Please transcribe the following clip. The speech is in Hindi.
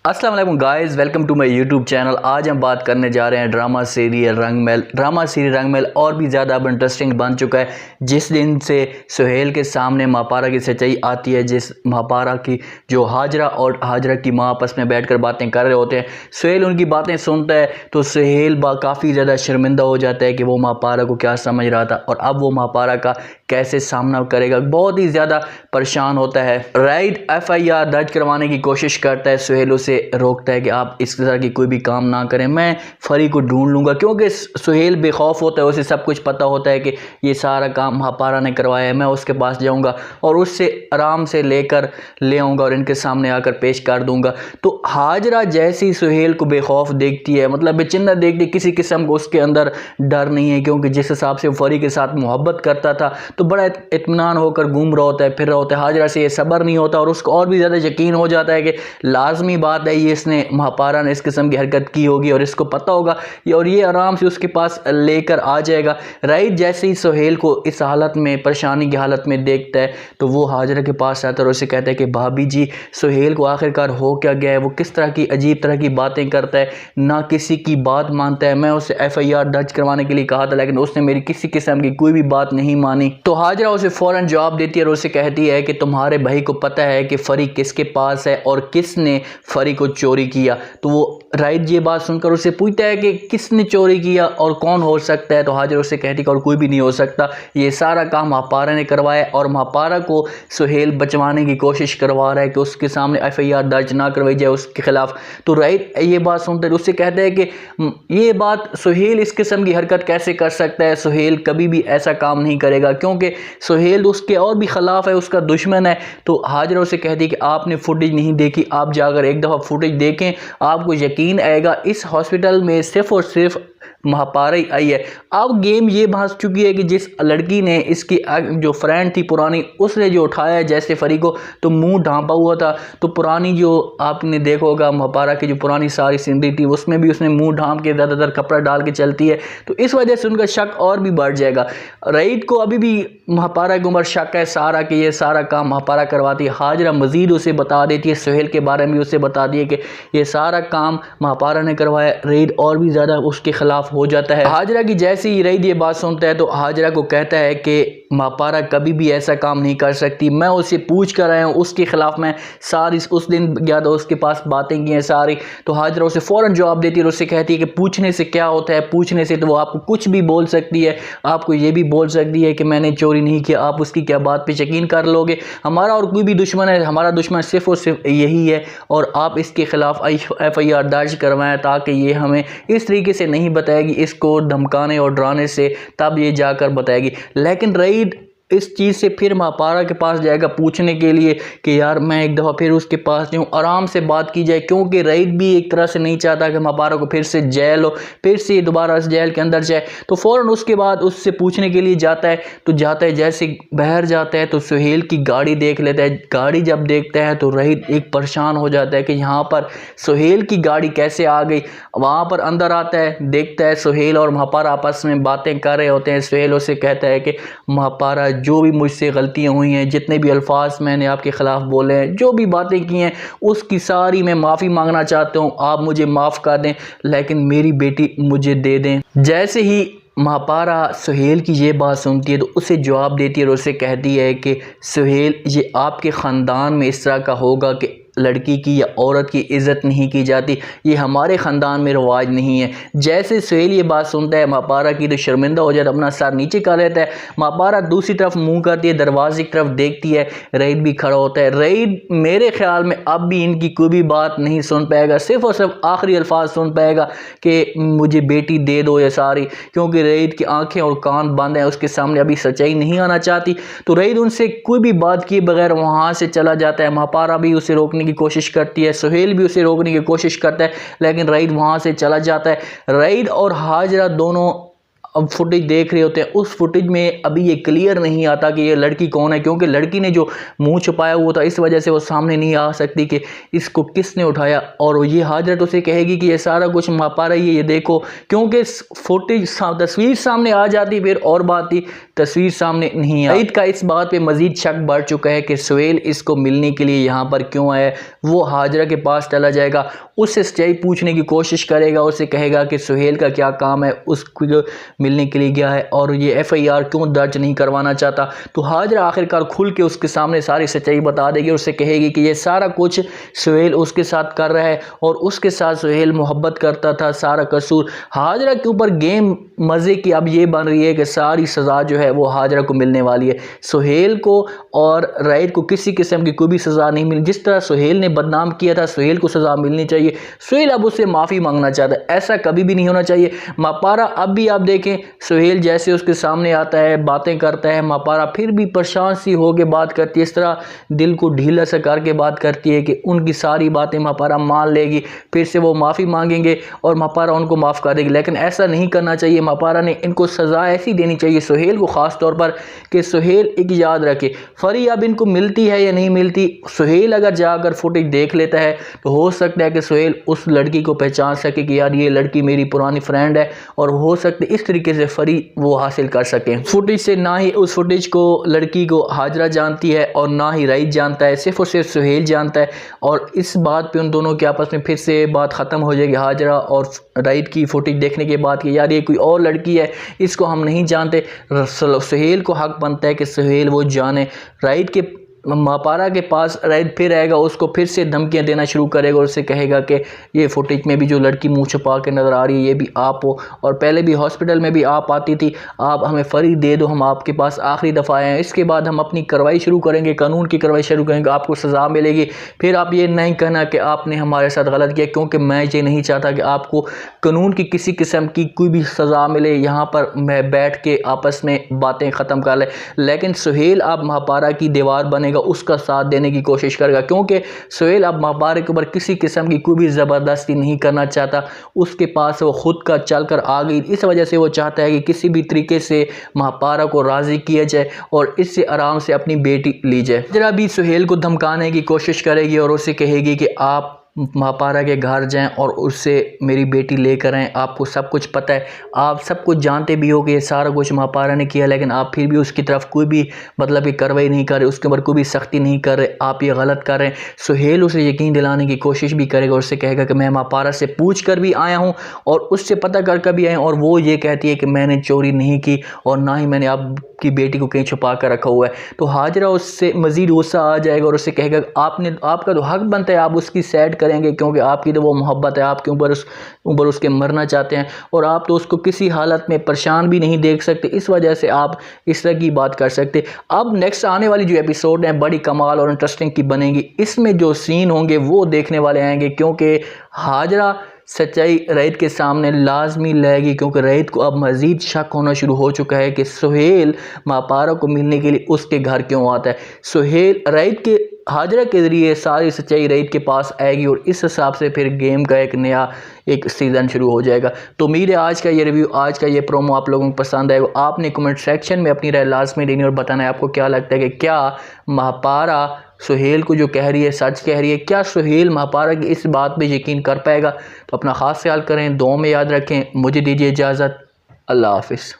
अस्सलाम वालेकुम guys, welcome to my YouTube channel. आज हम बात करने जा रहे हैं ड्रामा सीरियल रंगमहल और भी ज़्यादा अब इंटरेस्टिंग बन चुका है। जिस दिन से सुहेल के सामने महापारा की सच्चाई आती है, जिस महापारा की जो हाजरा और हाजरा की माँ आपस में बैठकर बातें कर रहे होते हैं, सुहेल उनकी बातें सुनता है तो सुहेल काफ़ी ज़्यादा शर्मिंदा हो जाता है कि वो महापारा को क्या समझ रहा था और अब वो महापारा का कैसे सामना करेगा। बहुत ही ज़्यादा परेशान होता है। राइड FIR दर्ज करवाने की कोशिश करता है, सुहेल उसे रोकता है कि आप इस तरह की कोई भी काम ना करें, मैं फरी को ढूंढ लूँगा। क्योंकि सुहेल बेखौफ होता है, उसे सब कुछ पता होता है कि ये सारा काम महापारा ने करवाया है। मैं उसके पास जाऊँगा और उससे आराम से लेकर ले आऊँगा और इनके सामने आकर पेश कर दूँगा। तो हाजरा जैसी सुहेल को बेखौफ देखती है, मतलब बेचिंदा देखती, किसी किस्म को उसके अंदर डर नहीं है, क्योंकि जिस हिसाब से फरी के साथ मोहब्बत करता था तो बड़ा इत्मीनान होकर घूम रहा होता है, फिर रहा होता है। हाजरा से ये सब्र नहीं होता और उसको और भी ज़्यादा यकीन हो जाता है कि लाजमी बात है, ये इसने महापारा ने इस किस्म की हरकत की होगी और इसको पता होगा और ये आराम से उसके पास लेकर आ जाएगा। राइट जैसे ही सुहेल को इस हालत में, परेशानी की हालत में देखता है तो वो हाजरा के पास आता है और उसे कहता है कि भाभी जी, सुहेल को आखिरकार हो क्या गया है, वो किस तरह की अजीब तरह की बातें करता है, ना किसी की बात मानता है। मैं उसे FIR दर्ज करवाने के लिए कहा था लेकिन उसने मेरी किसी किस्म की कोई भी बात नहीं मानी। तो हाजरा उसे फ़ौरन जवाब देती है और उसे कहती है कि तुम्हारे भाई को पता है कि फरी किसके पास है और किसने फरी को चोरी किया। तो वो राइट ये बात सुनकर उसे पूछता है कि किसने चोरी किया और कौन हो सकता है। तो हाजरा उसे कहती है कि और कोई भी नहीं हो सकता, ये सारा काम महापारा ने करवाया और महापारा को सुहेल बचवाने की कोशिश करवा रहा है कि उसके सामने FIR दर्ज ना करवाई जाए उसके खिलाफ। तो राइट ये बात सुनते हैं उससे कहते हैं कि ये बात सुहेल इस किस्म की हरकत कैसे कर सकता है, सुहेल कभी भी ऐसा काम नहीं करेगा क्योंकि सुहेल उसके और भी खिलाफ है, उसका दुश्मन है। तो हाजरा उसे कहती है कि आपने फुटेज नहीं देखी, आप जाकर एक दफ़ा फुटेज देखें, आपको यकीन आएगा। इस हॉस्पिटल में सिर्फ और सिर्फ महापारा ही आई है। अब गेम ये भांस चुकी है कि जिस लड़की ने इसकी जो फ्रेंड थी पुरानी, उसने जो उठाया जैसे फरी को तो मुंह ढांपा हुआ था, तो पुरानी जो आपने देखा होगा महापारा की जो पुरानी सारी सिंदरी थी उसमें भी उसने मुंह ढांप के ज़्यादातर कपड़ा डाल के चलती है। तो इस वजह से उनका शक और भी बढ़ जाएगा। राइट को अभी भी महापारा के ऊपर शक है सारा कि ये सारा काम महापारा करवाती है। हाजरा मजीद उसे बता देती है, सुहेल के बारे में उसे बता दिए कि ये सारा काम महापारा ने करवाया। राइड और भी ज़्यादा उसके खिलाफ हो जाता है। हाजरा की जैसे ही राइड ये बात सुनता है तो हाजरा को कहता है कि महापारा कभी भी ऐसा काम नहीं कर सकती, मैं उसे पूछ कर आया हूँ, उसके खिलाफ मैं सारी उस दिन याद उसके पास बातें की हैं सारी। तो हाजरा उसे फ़ौरन जवाब देती है और उससे कहती है कि पूछने से क्या होता है, पूछने से तो वो आपको कुछ भी बोल सकती है, आपको ये भी बोल सकती है कि मैंने चोरी नहीं किया, आप उसकी क्या बात पे यकीन कर लोगे। हमारा और कोई भी दुश्मन है, हमारा दुश्मन सिर्फ और सिर्फ यही है और आप इसके खिलाफ FIR दर्ज करवाएं ताकि ये हमें इस तरीके से नहीं बताएगी, इसको धमकाने और डराने से तब ये जाकर बताएगी। लेकिन राइड इस चीज़ से फिर महापारा के पास जाएगा पूछने के लिए कि यार मैं एक दफ़ा फिर उसके पास जाऊँ, आराम से बात की जाए, क्योंकि राइड भी एक तरह से नहीं चाहता कि महापारा को फिर से जेल हो, फिर से दोबारा इस जेल के अंदर जाए। तो फ़ौरन उसके बाद उससे पूछने के लिए जाता है। तो जाता है, जैसे बाहर जाता है तो सुहेल की गाड़ी देख लेता है। गाड़ी जब देखता है तो राइड एक परेशान हो जाता है कि यहाँ पर सुहेल की गाड़ी कैसे आ गई। वहाँ पर अंदर आता है, देखता है सुहेल और महापारा आपस में बातें कर रहे होते हैं। सुहेल उसे कहता है कि महापारा, जो भी मुझसे गलतियां हुई हैं, जितने भी अल्फाज मैंने आपके ख़िलाफ़ बोले हैं, जो भी बातें की हैं, उसकी सारी मैं माफ़ी मांगना चाहता हूं, आप मुझे माफ़ कर दें, लेकिन मेरी बेटी मुझे दे दें। जैसे ही महापारा सुहेल की ये बात सुनती है तो उसे जवाब देती है और उसे कहती है कि सुहेल, ये आपके ख़ानदान में इस तरह का होगा कि लड़की की या औरत की इज़्ज़त नहीं की जाती, ये हमारे ख़ानदान में रवाज नहीं है। जैसे सुहेल ये बात सुनता है महापारा की तो शर्मिंदा हो जाता है, अपना सर नीचे कर लेता है। महापारा दूसरी तरफ मुंह करती है, दरवाजे की तरफ देखती है, राइड भी खड़ा होता है। राइड मेरे ख्याल में अब भी इनकी कोई भी बात नहीं सुन पाएगा, सिर्फ और सिर्फ आखिरी अल्फाज सुन पाएगा कि मुझे बेटी दे दो या सारी, क्योंकि राइड की आंखें और कान बंद हैं, उसके सामने अभी सच्चाई नहीं आना चाहती। तो राइड उनसे कोई भी बात किए बगैर वहाँ से चला जाता है। महापारा भी उसे रोकने की कोशिश करती है, सुहेल भी उसे रोकने की कोशिश करता है, लेकिन राइड वहां से चला जाता है। राइड और हाजरा दोनों अब फुटेज देख रहे होते हैं, उस फुटेज में अभी ये क्लियर नहीं आता कि ये लड़की कौन है, क्योंकि लड़की ने जो मुंह छुपाया हुआ था इस वजह से वो सामने नहीं आ सकती कि इसको किसने उठाया। और ये हाजरा तो उसे कहेगी कि ये सारा कुछ मापारा ही है, ये देखो, क्योंकि फुटेज तस्वीर सामने आ जाती फिर और बात थी, तस्वीर सामने नहीं आई। का इस बात पे मजीद शक बढ़ चुका है कि सुहेल इसको मिलने के लिए यहाँ पर क्यों आया। वो हाजरा के पास चला जाएगा, उससे सच्चाई पूछने की कोशिश करेगा, उससे कहेगा कि सुहेल का क्या काम है, उसको मिलने के लिए गया है और ये FIR क्यों दर्ज नहीं करवाना चाहता। तो हाजरा आखिरकार खुल के उसके सामने सारी सच्चाई बता देगी और उससे कहेगी कि ये सारा कुछ सुहेल उसके साथ कर रहा है और उसके साथ सुहेल मोहब्बत करता था, सारा कसूर हाजरा के ऊपर। गेम मज़े की अब ये बन रही है कि सारी सज़ा जो है वो हाजरा को मिलने वाली है। सुहेल को और राइड को किसी किस्म की कोई भी सज़ा नहीं मिली। जिस तरह सुहेल ने बदनाम किया था, सुहेल को सज़ा मिलनी चाहिए। सुहेल अब उससे माफ़ी मांगना चाहता है, ऐसा कभी भी नहीं होना चाहिए। मापारा अब भी आप देखें, सुहेल जैसे उसके सामने आता है, बातें करता है, मापारा फिर भी परेशान सी होकर बात करती है, इस तरह दिल को ढीला सा करके बात करती है कि उनकी सारी बातें मापारा मान लेगी, फिर से वो माफ़ी मांगेंगे और मापारा उनको माफ़ कर देगी। लेकिन ऐसा नहीं करना चाहिए, मापारा ने इनको सज़ा ऐसी देनी चाहिए सुहेल को ख़ास तौर पर कि सुहेल एक याद रखे, फरी अब इनको मिलती है या नहीं मिलती। सुहेल अगर जाकर फुटेज देख लेता है तो हो सकता है कि सुहेल उस लड़की को पहचान सके कि यार ये लड़की मेरी पुरानी फ्रेंड है, और हो सकता है इस तरीके से फरी वो हासिल कर सके फुटेज से। ना ही उस फुटेज को लड़की को हाजरा जानती है और ना ही राइड जानता है, सिर्फ और सिर्फ सुहेल जानता है। और इस बात पे उन दोनों के आपस में फिर से बात ख़त्म हो जाएगी हाजरा और राइड की फुटेज देखने के बाद कि यार ये कोई और लड़की है, इसको हम नहीं जानते। सुहेल को हक बनता है कि सुहेल वो जाने। राइड के मापारा के पास राइड फिर आएगा, उसको फिर से धमकियां देना शुरू करेगा और उससे कहेगा कि ये फुटेज में भी जो लड़की मुंह छुपा के नज़र आ रही है ये भी आप हो, और पहले भी हॉस्पिटल में भी आप आती थी, आप हमें फरी दे दो, हम आपके पास आखिरी दफ़ा आए हैं, इसके बाद हम अपनी कार्रवाई शुरू करेंगे, कानून की कार्रवाई शुरू करेंगे, आपको सज़ा मिलेगी। फिर आप ये नहीं कहना कि आपने हमारे साथ गलत किया, क्योंकि मैं ये नहीं चाहता कि आपको कानून की किसी किस्म की कोई भी सज़ा मिले, यहाँ पर मैं बैठ के आपस में बातें ख़त्म कर ले। लेकिन सुहेल अब मापारा की दीवार बने, उसका साथ देने की कोशिश करेगा, क्योंकि सुहेल अब मापारा के ऊपर किसी किस्म की कोई भी ज़बरदस्ती नहीं करना चाहता। उसके पास वो खुद का चल कर आ गई, इस वजह से वो चाहता है कि किसी भी तरीके से मापारा को राज़ी किया जाए और इससे आराम से अपनी बेटी ली जाए। जरा भी सुहेल को धमकाने की कोशिश करेगी और उसे कहेगी कि आप मापारा के घर जाएं और उससे मेरी बेटी लेकर आएँ, आपको सब कुछ पता है, आप सब कुछ जानते भी हो कि ये सारा कुछ मापारा ने किया, लेकिन आप फिर भी उसकी तरफ कोई भी मतलब की कार्रवाई नहीं कर रहे, उसके ऊपर कोई भी सख्ती नहीं कर रहे, आप ये गलत कर रहे हैं। सुहेल उसे यकीन दिलाने की कोशिश भी करेगा और उससे कहेगा कि मैं मापारा से पूछ कर भी आया हूँ और उससे पता कर भी आया हूँ, और वो ये कहती है कि मैंने चोरी नहीं की और ना ही मैंने आपकी बेटी को कहीं छुपा कर रखा हुआ है। तो हाजरा उससे मज़ीद गुस्सा आ जाएगा और उससे कहेगा आपका तो हक बनता है, आप उसकी सैड करेंगे, क्योंकि आपकी तो वो मोहब्बत है, आपके ऊपर उसके मरना चाहते हैं और आप तो उसको किसी हालत में परेशान भी नहीं देख सकते, इस वजह से आप इस तरह की बात कर सकते। अब नेक्स्ट आने वाली जो एपिसोड है बड़ी कमाल और इंटरेस्टिंग की बनेगी, इसमें जो सीन होंगे वो देखने वाले आएंगे, क्योंकि हाजरा सच्चाई रईद के सामने लाजमी लाएगी, क्योंकि रईद को अब मज़ीद शक होना शुरू हो चुका है कि सुहेल मापारा को मिलने के लिए उसके घर क्यों आता है। सुहेल रईद के हाजरा के ज़रिए सारी सच्चाई रईद के पास आएगी और इस हिसाब से फिर गेम का एक नया सीज़न शुरू हो जाएगा। तो उम्मीद है आज का ये रिव्यू, आज का ये प्रोमो आप लोगों को पसंद आएगा। आपने कमेंट सेक्शन में अपनी राय लाजमी देनी और बताना है आपको क्या लगता है कि क्या मापारा सुहेल को जो कह रही है सच कह रही है, क्या सुहेल मापारा की इस बात पे यकीन कर पाएगा। तो अपना ख़ास ख्याल करें, दुआ में याद रखें। मुझे दीजिए इजाज़त, अल्लाह हाफिज़।